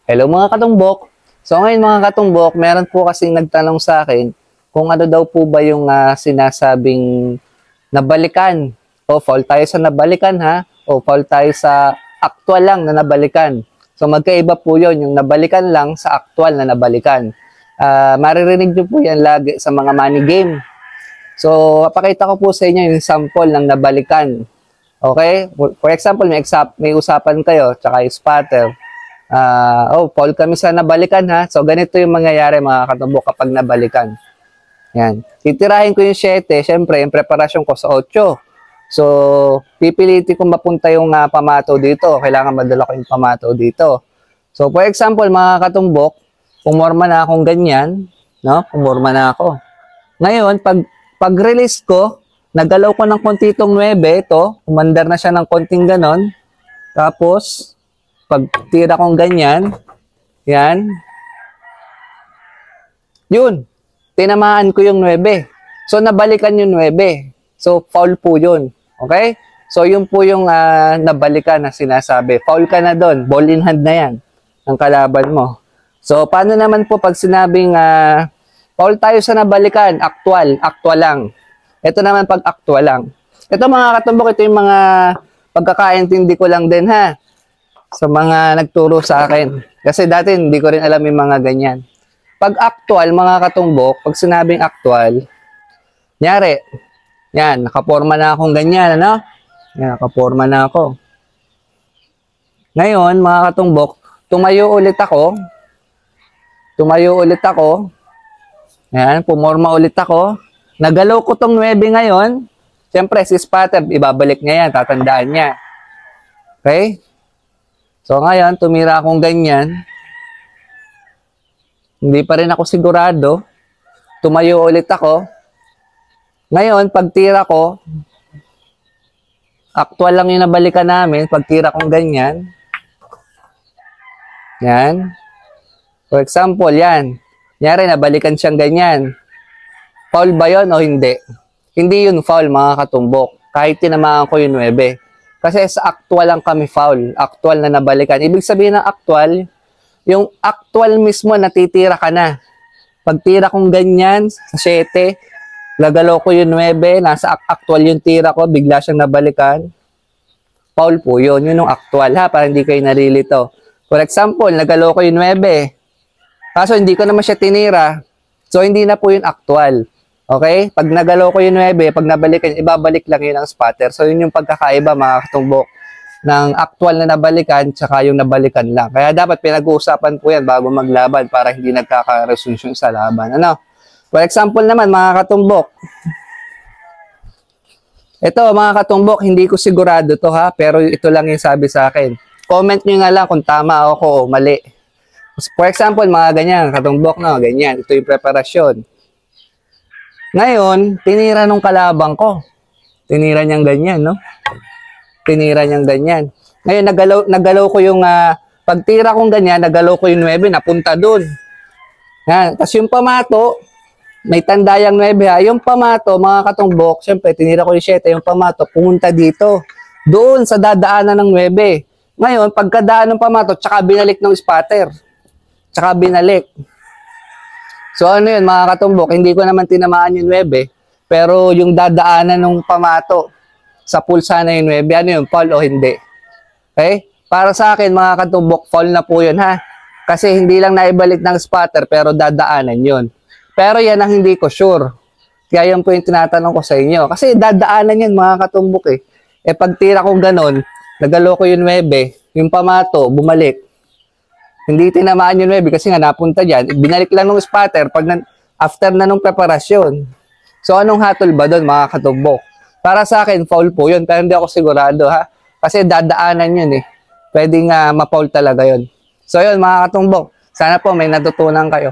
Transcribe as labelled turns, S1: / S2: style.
S1: Hello mga katumbok. So ngayon mga katumbok, meron po kasing nagtanong sa akin kung ano daw po ba yung sinasabing nabalikan. O foul tayo sa nabalikan ha, o foul tayo sa actual lang na nabalikan. So magkaiba po yun, yung nabalikan lang sa actual na nabalikan. Maririnig nyo po yan lagi sa mga money game. So papakita ko po sa inyo yung sample ng nabalikan. Okay? For example, may usapan kayo, tsaka yung spotter. Foul kami sa nabalikan ha. So, ganito yung mangyayari mga katumbok kapag nabalikan. Yan. Titirahin ko yung 7. Siyempre, yung preparasyon ko sa 8. So, pipilitin kong mapunta yung pamato dito. Kailangan madala ko yung pamato dito. So, for example, mga katumbok, pumorma na akong ganyan. No? Pumorma na ako. Ngayon, pag-release ko, nagalaw ko ng konti itong 9. Ito, umandar na siya ng konting ganon. Tapos, pag tira kong ganyan, yan, yun, tinamaan ko yung 9. So, nabalikan yung 9. So, foul po yun. Okay? So, yun po yung nabalikan na sinasabi. Foul ka na doon. Ball in hand na yan ng kalaban mo. So, paano naman po pag sinabing foul tayo sa nabalikan? Actual lang. Ito naman pag actual lang. Ito mga katumbok, ito yung mga pagkakaintindi ko lang din ha. Sa mga nagturo sa akin. Kasi dati hindi ko rin alam yung mga ganyan. Pag actual, mga katumbok, pag sinabing actual, nyari, yan, nakaporma na akong ganyan, ano? Yan, nakaporma na ako. Ngayon, mga katumbok, tumayo ulit ako. Yan, pumorma ulit ako. Nagalaw ko tong 9 ngayon. Siyempre, si spotter, ibabalik niya yan, tatandaan niya. Okay? So, ngayon, tumira akong ganyan. Hindi pa rin ako sigurado. Tumayo ulit ako. Ngayon, pagtira ko, actual lang yung nabalikan namin. Pagtira kong ganyan. Yan. For example, yan. Nyari, nabalikan siyang ganyan. Foul ba yun o hindi? Hindi yun foul, mga katumbok. Kahit tinamaan ko yung 9. Kasi sa actual lang kami foul. Actual na nabalikan. Ibig sabihin ng actual, yung actual mismo natitira ka na. Pagtira kong ganyan, sa 7, gagalaw ko yung 9, nasa actual yung tira ko, bigla siyang nabalikan. Foul po yun. Yun yung actual ha, para hindi kayo narilito. For example, nagalaw ko yung 9. Kaso hindi ko naman siya tinira. So, hindi na po yung actual. Okay? Pag nagalaw ko yung 9, pag nabalikan, ibabalik lang yun ang spotter. So, yun yung pagkakaiba, mga katumbok, ng actual na nabalikan tsaka yung nabalikan lang. Kaya dapat pinag-uusapan po yan bago maglaban para hindi nagkaka-resolution sa laban. Ano? For example naman, mga katumbok. Ito, mga katumbok, hindi ko sigurado to ha, pero ito lang yung sabi sa akin. Comment nyo nga lang kung tama ako o mali. For example, mga ganyan, katumbok, no? Ganyan. Ito yung preparasyon. Ngayon, tinira nung kalabang ko. Tinira niyang ganyan, no? Tinira niyang ganyan. Ngayon, nagalaw ko yung, pagtira kong ganyan, nagalaw ko yung 9, napunta dun. Yan. Tapos yung pamato, may tandayang 9 ha. Yung pamato, mga katumbok, syempre, tinira ko yung 7, yung pamato, pumunta dito. Doon sa dadaanan ng 9. Ngayon, pagkadaan ng pamato, tsaka binalik ng spotter. Tsaka binalik. So ano yun mga katumbok, hindi ko naman tinamaan yung 9, pero yung dadaanan ng pamato sa pulsa na yung 9, ano yun, foul o hindi? Okay? Para sa akin mga katumbok, foul na po yun ha. Kasi hindi lang naibalik ng spotter, pero dadaanan yun. Pero yan ang hindi ko sure. Kaya yan po yung tinatanong ko sa inyo. Kasi dadaanan yan mga katumbok eh. Eh pagtira ko ganon, nagalo ko yung 9, yung pamato, bumalik. Hindi tinamaan yung 9 kasi nga napunta dyan. Binalik lang ng spotter after na nung preparasyon. So, anong hatol ba doon mga katumbok? Para sa akin, foul po yun. Pero hindi ako sigurado ha. Kasi dadaanan yun eh. Pwedeng ma-foul talaga yun. So, yun mga katumbok. Sana po may natutunan kayo.